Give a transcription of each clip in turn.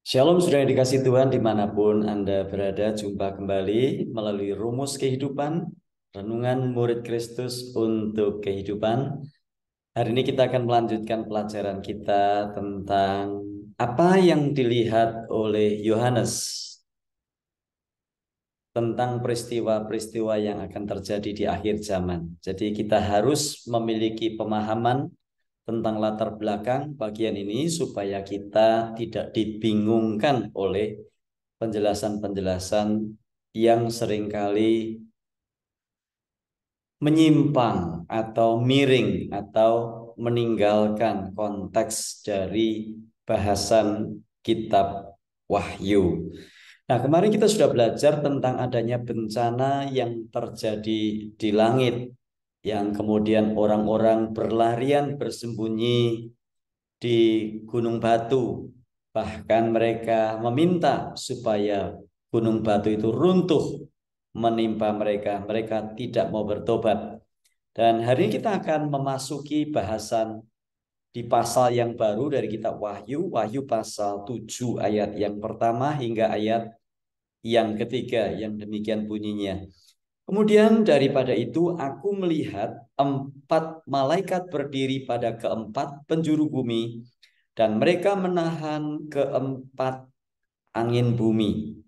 Shalom sudah dikasih Tuhan dimanapun Anda berada, jumpa kembali melalui Rumus Kehidupan, Renungan Murid Kristus untuk Kehidupan. Hari ini kita akan melanjutkan pelajaran kita tentang apa yang dilihat oleh Yohanes, tentang peristiwa-peristiwa yang akan terjadi di akhir zaman. Jadi kita harus memiliki pemahaman tentang latar belakang bagian ini supaya kita tidak dibingungkan oleh penjelasan-penjelasan yang seringkali menyimpang atau miring atau meninggalkan konteks dari bahasan kitab Wahyu. Nah, kemarin kita sudah belajar tentang adanya bencana yang terjadi di langit, yang kemudian orang-orang berlarian bersembunyi di gunung batu. Bahkan mereka meminta supaya gunung batu itu runtuh menimpa mereka. Mereka tidak mau bertobat. Dan hari ini kita akan memasuki bahasan di pasal yang baru dari kitab Wahyu. Wahyu pasal 7 ayat yang pertama hingga ayat yang ketiga, yang demikian bunyinya. Kemudian daripada itu aku melihat 4 malaikat berdiri pada keempat penjuru bumi, dan mereka menahan keempat angin bumi,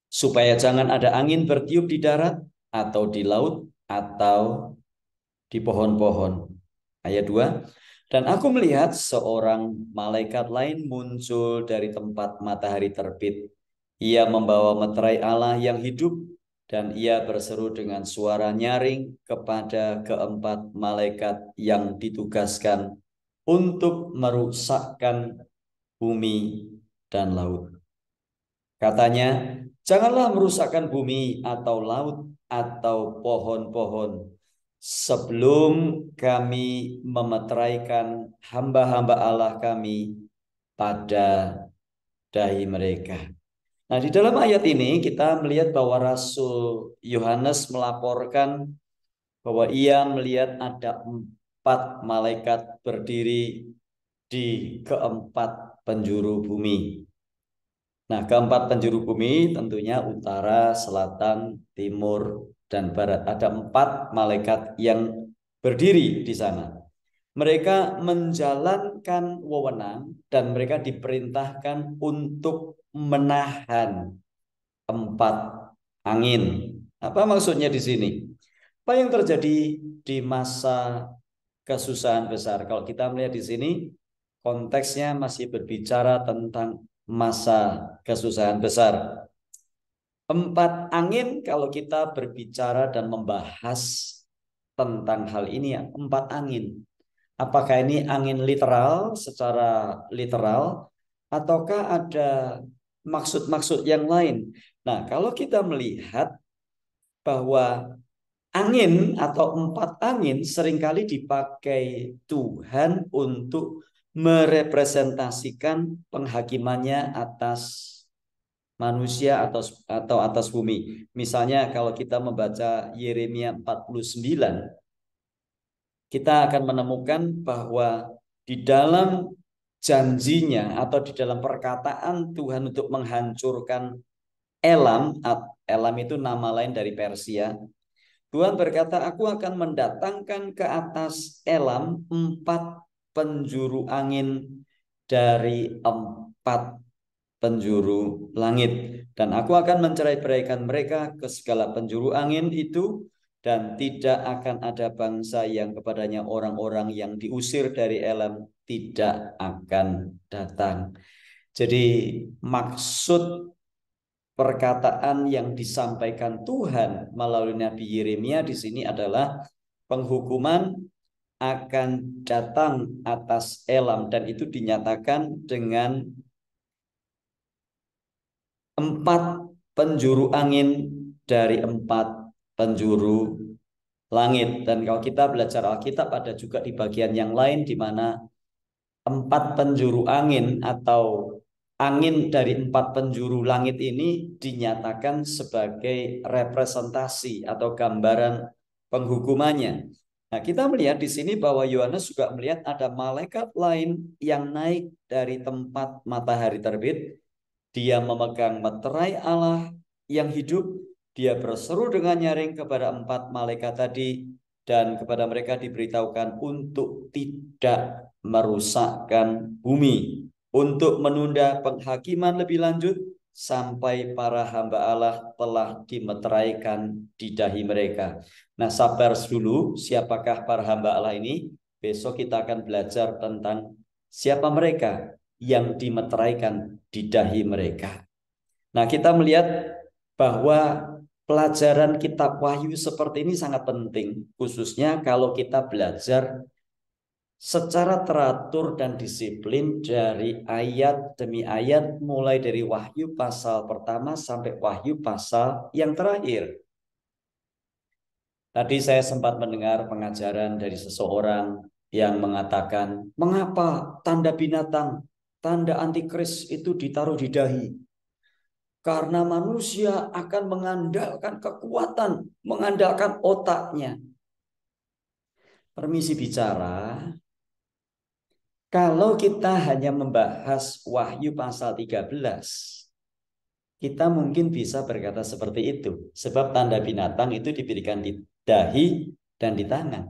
supaya jangan ada angin bertiup di darat, atau di laut, atau di pohon-pohon. Ayat 2. Dan aku melihat seorang malaikat lain muncul dari tempat matahari terbit. Ia membawa meterai Allah yang hidup, dan ia berseru dengan suara nyaring kepada keempat malaikat yang ditugaskan untuk merusakkan bumi dan laut. Katanya, janganlah merusakkan bumi atau laut atau pohon-pohon sebelum kami memeteraikan hamba-hamba Allah kami pada dahi mereka. Nah, di dalam ayat ini kita melihat bahwa Rasul Yohanes melaporkan bahwa ia melihat ada 4 malaikat berdiri di keempat penjuru bumi. Nah, keempat penjuru bumi tentunya utara, selatan, timur, dan barat. Ada 4 malaikat yang berdiri di sana. Mereka menjalankan wewenang dan mereka diperintahkan untuk menahan 4 angin. Apa maksudnya di sini? Apa yang terjadi di masa kesusahan besar? Kalau kita melihat di sini, konteksnya masih berbicara tentang masa kesusahan besar. 4 angin, kalau kita berbicara dan membahas tentang hal ini, ya, 4 angin. Apakah ini angin literal, secara literal, ataukah ada maksud-maksud yang lain? Nah, kalau kita melihat bahwa angin atau 4 angin seringkali dipakai Tuhan untuk merepresentasikan penghakimannya atas manusia atau atas bumi. Misalnya kalau kita membaca Yeremia 49, kita akan menemukan bahwa di dalam janjinya atau di dalam perkataan Tuhan untuk menghancurkan Elam, Elam itu nama lain dari Persia. Tuhan berkata, aku akan mendatangkan ke atas Elam 4 penjuru angin dari 4 penjuru langit. Dan aku akan mencerai-beraikan mereka ke segala penjuru angin itu, dan tidak akan ada bangsa yang kepadanya orang-orang yang diusir dari Elam tidak akan datang. Jadi maksud perkataan yang disampaikan Tuhan melalui Nabi Yeremia di sini adalah penghukuman akan datang atas Elam, dan itu dinyatakan dengan 4 penjuru angin dari 4 penjuru langit. Dan kalau kita belajar Alkitab, ada juga di bagian yang lain di mana 4 penjuru angin atau angin dari 4 penjuru langit ini dinyatakan sebagai representasi atau gambaran penghukumannya. Nah, kita melihat di sini bahwa Yohanes juga melihat ada malaikat lain yang naik dari tempat matahari terbit. Dia memegang meterai Allah yang hidup. Dia berseru dengan nyaring kepada 4 malaikat tadi, dan kepada mereka diberitahukan untuk tidak merusakkan bumi, untuk menunda penghakiman lebih lanjut sampai para hamba Allah telah dimeteraikan di dahi mereka. Nah, sabar dulu, siapakah para hamba Allah ini? Besok kita akan belajar tentang siapa mereka yang dimeteraikan di dahi mereka. Nah, kita melihat bahwa pelajaran kitab Wahyu seperti ini sangat penting, khususnya kalau kita belajar secara teratur dan disiplin dari ayat demi ayat, mulai dari Wahyu pasal pertama sampai Wahyu pasal yang terakhir. Tadi saya sempat mendengar pengajaran dari seseorang yang mengatakan, mengapa tanda binatang, tanda antikris itu ditaruh di dahi? Karena manusia akan mengandalkan kekuatan, mengandalkan otaknya. Permisi bicara, kalau kita hanya membahas Wahyu pasal 13, kita mungkin bisa berkata seperti itu. Sebab tanda binatang itu diberikan di dahi dan di tangan.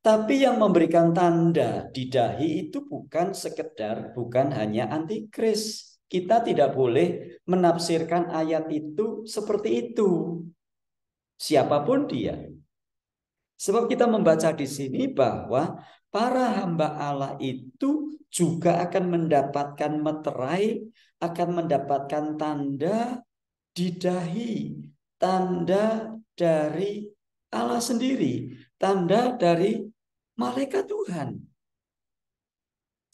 Tapi yang memberikan tanda di dahi itu bukan sekedar, bukan hanya antikris. Kita tidak boleh menafsirkan ayat itu seperti itu. Siapapun dia. Sebab kita membaca di sini bahwa para hamba Allah itu juga akan mendapatkan meterai, akan mendapatkan tanda di dahi, tanda dari Allah sendiri, tanda dari malaikat Tuhan.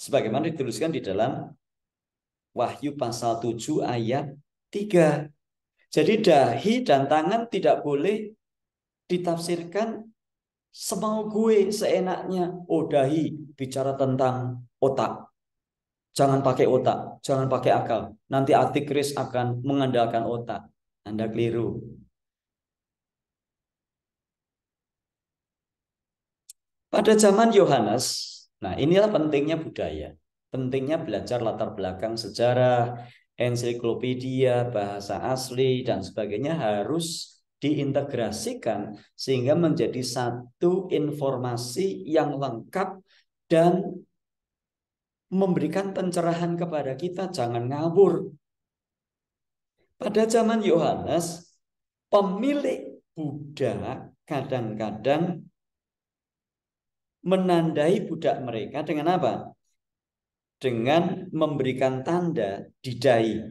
Sebagaimana dituliskan di dalam Wahyu pasal 7 ayat 3. Jadi dahi dan tangan tidak boleh ditafsirkan semau gue, seenaknya. Oh, dahi bicara tentang otak. Jangan pakai otak, jangan pakai akal. Nanti antikris akan mengandalkan otak. Anda keliru. Pada zaman Yohanes, nah inilah pentingnya budaya. Pentingnya belajar latar belakang sejarah, ensiklopedia, bahasa asli, dan sebagainya harus diintegrasikan sehingga menjadi satu informasi yang lengkap dan memberikan pencerahan kepada kita. Jangan ngawur. Pada zaman Yohanes, pemilik budak kadang-kadang menandai budak mereka dengan apa? Dengan memberikan tanda di dahi.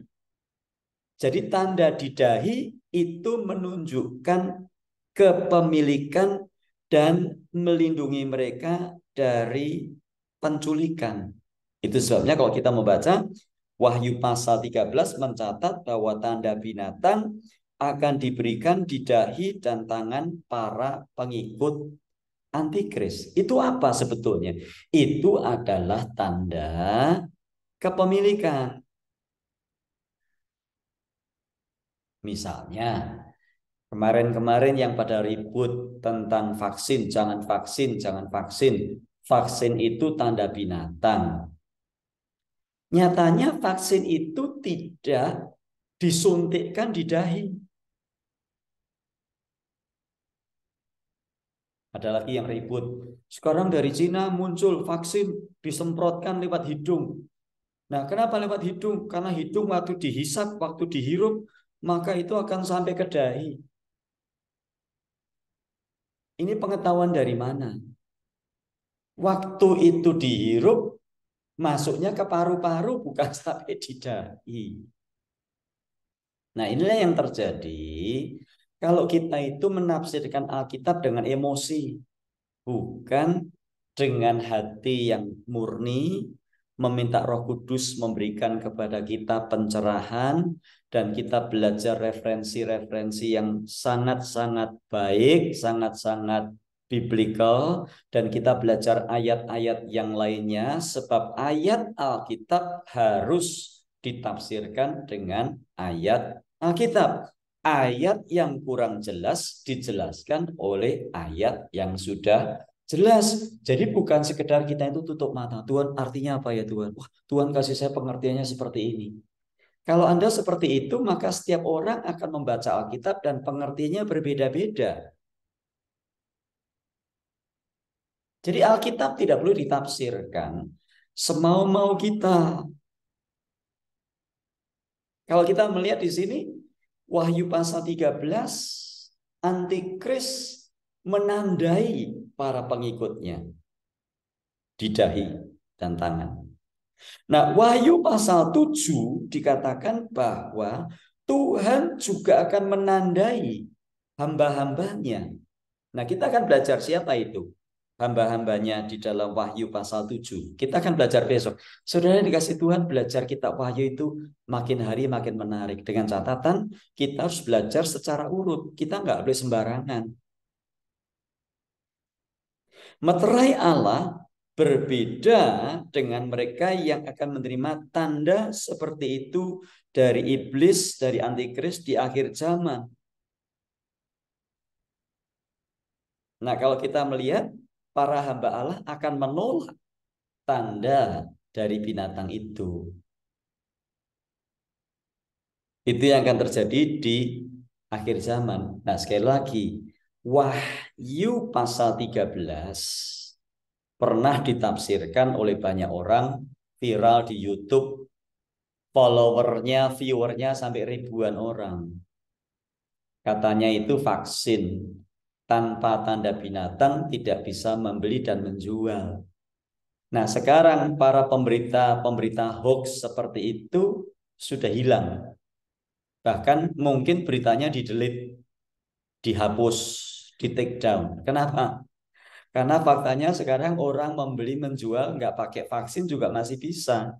Jadi tanda di dahi itu menunjukkan kepemilikan dan melindungi mereka dari penculikan. Itu sebabnya kalau kita membaca Wahyu pasal 13 mencatat bahwa tanda binatang akan diberikan di dahi dan tangan para pengikut antikris. Itu apa sebetulnya? Itu adalah tanda kepemilikan. Misalnya, kemarin-kemarin yang pada ribut tentang vaksin, jangan vaksin, jangan vaksin. Vaksin itu tanda binatang. Nyatanya vaksin itu tidak disuntikkan di dahi. Ada lagi yang ribut. Sekarang dari Cina muncul vaksin disemprotkan lewat hidung. Nah, kenapa lewat hidung? Karena hidung waktu dihisap, waktu dihirup, maka itu akan sampai ke dahi. Ini pengetahuan dari mana? Waktu itu dihirup, masuknya ke paru-paru, bukan sampai di dahi. Nah, inilah yang terjadi kalau kita itu menafsirkan Alkitab dengan emosi, bukan dengan hati yang murni, meminta Roh Kudus memberikan kepada kita pencerahan, dan kita belajar referensi-referensi yang sangat-sangat baik, sangat-sangat biblical, dan kita belajar ayat-ayat yang lainnya, sebab ayat Alkitab harus ditafsirkan dengan ayat Alkitab. Ayat yang kurang jelas dijelaskan oleh ayat yang sudah Jelas. Jadi bukan sekedar kita itu tutup mata. Tuhan artinya apa ya Tuhan? Wah, Tuhan kasih saya pengertiannya seperti ini. Kalau Anda seperti itu, maka setiap orang akan membaca Alkitab dan pengertiannya berbeda-beda. Jadi Alkitab tidak perlu ditafsirkan semau-mau kita. Kalau kita melihat di sini, Wahyu pasal 13, antikris menandai para pengikutnya di dahi dan tangan. Nah, Wahyu pasal 7 dikatakan bahwa Tuhan juga akan menandai hamba-hambanya. Nah, kita akan belajar siapa itu hamba-hambanya di dalam Wahyu pasal 7. Kita akan belajar besok. Saudara dikasih Tuhan, belajar kitab Wahyu itu makin hari makin menarik. Dengan catatan kita harus belajar secara urut. Kita nggak boleh sembarangan. Meterai Allah berbeda dengan mereka yang akan menerima tanda seperti itu dari iblis, dari antikris di akhir zaman. Nah, kalau kita melihat para hamba Allah akan menolak tanda dari binatang itu. Itu yang akan terjadi di akhir zaman. Nah, sekali lagi, Wahyu pasal 13 pernah ditafsirkan oleh banyak orang, viral di YouTube, followernya, viewernya sampai ribuan orang. Katanya itu vaksin tanpa tanda binatang tidak bisa membeli dan menjual. Nah, sekarang para pemberita hoax seperti itu sudah hilang. Bahkan mungkin beritanya di-delete, dihapus, di-take down. Kenapa? Karena faktanya sekarang orang membeli menjual nggak pakai vaksin juga masih bisa.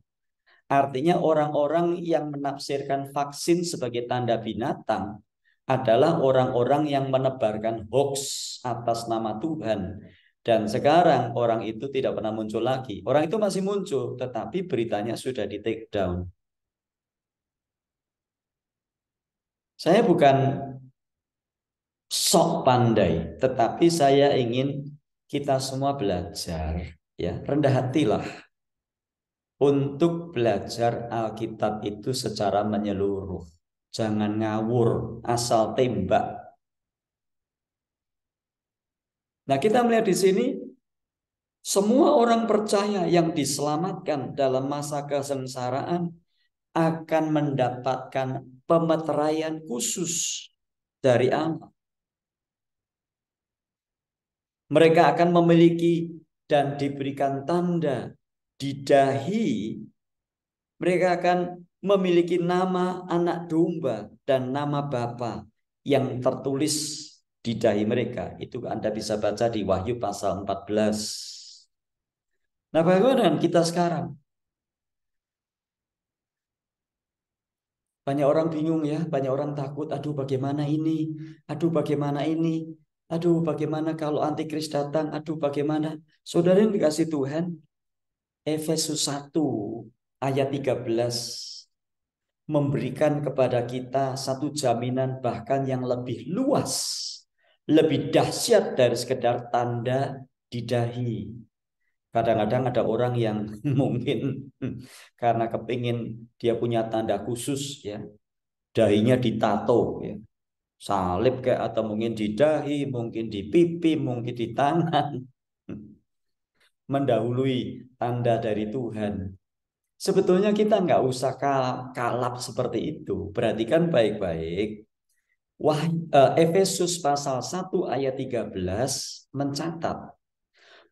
Artinya orang-orang yang menafsirkan vaksin sebagai tanda binatang adalah orang-orang yang menebarkan hoax atas nama Tuhan. Dan sekarang orang itu tidak pernah muncul lagi. Orang itu masih muncul, tetapi beritanya sudah di-take down. Saya bukan sok pandai, tetapi saya ingin kita semua belajar, ya, rendah hatilah untuk belajar Alkitab itu secara menyeluruh. Jangan ngawur, asal tembak. Nah, kita melihat di sini semua orang percaya yang diselamatkan dalam masa kesengsaraan akan mendapatkan pemeteraian khusus dari Allah. Mereka akan memiliki dan diberikan tanda di dahi. Mereka akan memiliki nama anak domba dan nama Bapa yang tertulis di dahi mereka. Itu Anda bisa baca di Wahyu pasal 14. Nah, bagaimana dengan kita sekarang? Banyak orang bingung ya, banyak orang takut. Aduh, bagaimana ini? Aduh, bagaimana ini? Aduh, bagaimana kalau antikris datang? Aduh, bagaimana? Saudara yang dikasih Tuhan, Efesus 1 ayat 13 memberikan kepada kita satu jaminan bahkan yang lebih luas, lebih dahsyat dari sekedar tanda di dahi. Kadang-kadang ada orang yang mungkin karena kepingin dia punya tanda khusus, ya, dahinya ditato, ya, salib kayak, atau mungkin di dahi, mungkin di pipi, mungkin di tangan, mendahului tanda dari Tuhan. Sebetulnya kita nggak usah kalap seperti itu. Perhatikan baik-baik. Efesus pasal 1 ayat 13 mencatat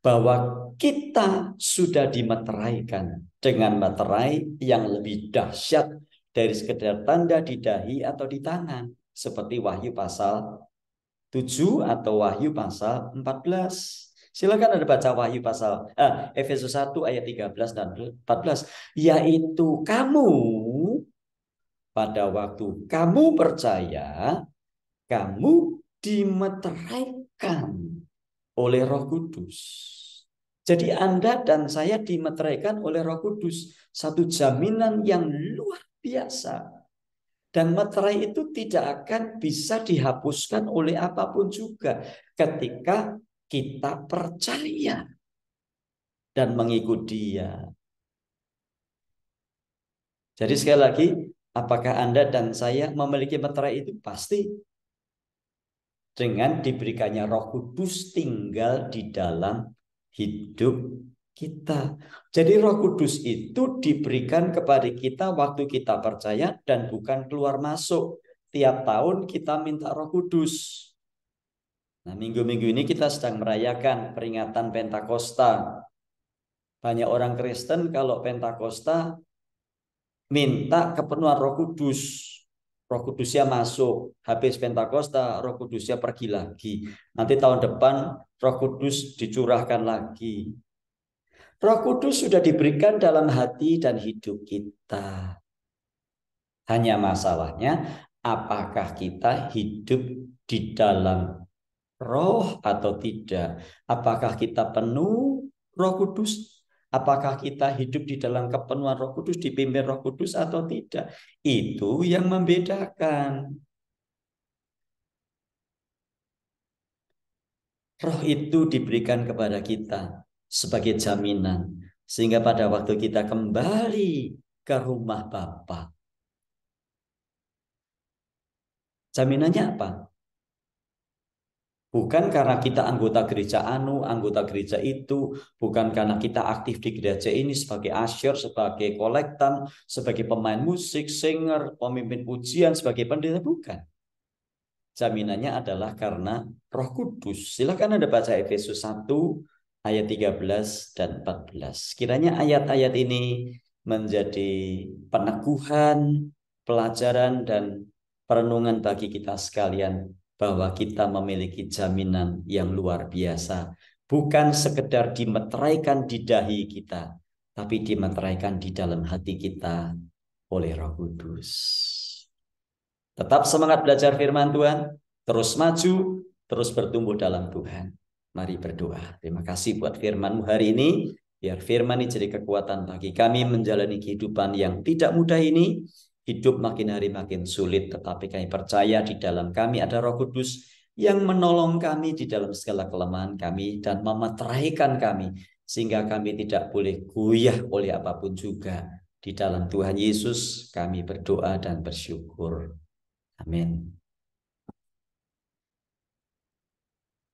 bahwa kita sudah dimeteraikan dengan meterai yang lebih dahsyat dari sekedar tanda di dahi atau di tangan. Seperti Wahyu pasal 7 atau Wahyu pasal 14. Silakan Anda baca Wahyu pasal Efesus 1 ayat 13 dan 14. Yaitu kamu pada waktu kamu percaya, kamu dimeteraikan oleh Roh Kudus. Jadi Anda dan saya dimeteraikan oleh Roh Kudus. Satu jaminan yang luar biasa. Dan meterai itu tidak akan bisa dihapuskan oleh apapun juga. Ketika kita percaya dan mengikut Dia. Jadi sekali lagi, apakah Anda dan saya memiliki meterai itu? Pasti. Dengan diberikannya Roh Kudus tinggal di dalam hidup kita. Jadi Roh Kudus itu diberikan kepada kita waktu kita percaya dan bukan keluar masuk. Tiap tahun kita minta Roh Kudus. Nah, minggu-minggu ini kita sedang merayakan peringatan Pentakosta. Banyak orang Kristen kalau Pentakosta minta kepenuhan Roh Kudus. Roh Kudusnya masuk, habis Pentakosta, Roh Kudusnya pergi lagi. Nanti tahun depan Roh Kudus dicurahkan lagi. Roh Kudus sudah diberikan dalam hati dan hidup kita. Hanya masalahnya, apakah kita hidup di dalam Roh atau tidak? Apakah kita penuh Roh Kudus? Apakah kita hidup di dalam kepenuhan Roh Kudus, dipimpin Roh Kudus atau tidak? Itu yang membedakan. Roh itu diberikan kepada kita sebagai jaminan. Sehingga pada waktu kita kembali ke rumah Bapa, jaminannya apa? Bukan karena kita anggota gereja anu, anggota gereja itu, bukan karena kita aktif di gereja ini sebagai asyur, sebagai kolektan, sebagai pemain musik, singer, pemimpin pujian, sebagai pendeta, bukan. Jaminannya adalah karena Roh Kudus. Silakan Anda baca Efesus 1 ayat 13 dan 14. Kiranya ayat-ayat ini menjadi peneguhan, pelajaran dan perenungan bagi kita sekalian bahwa kita memiliki jaminan yang luar biasa. Bukan sekedar dimeteraikan di dahi kita, tapi dimeteraikan di dalam hati kita oleh Roh Kudus. Tetap semangat belajar firman Tuhan, terus maju, terus bertumbuh dalam Tuhan. Mari berdoa. Terima kasih buat firman-Mu hari ini. Biar firman ini jadi kekuatan bagi kami menjalani kehidupan yang tidak mudah ini. Hidup makin hari makin sulit, tetapi kami percaya di dalam kami ada Roh Kudus yang menolong kami di dalam segala kelemahan kami dan memeteraikan kami, sehingga kami tidak boleh goyah oleh apapun juga. Di dalam Tuhan Yesus kami berdoa dan bersyukur. Amin.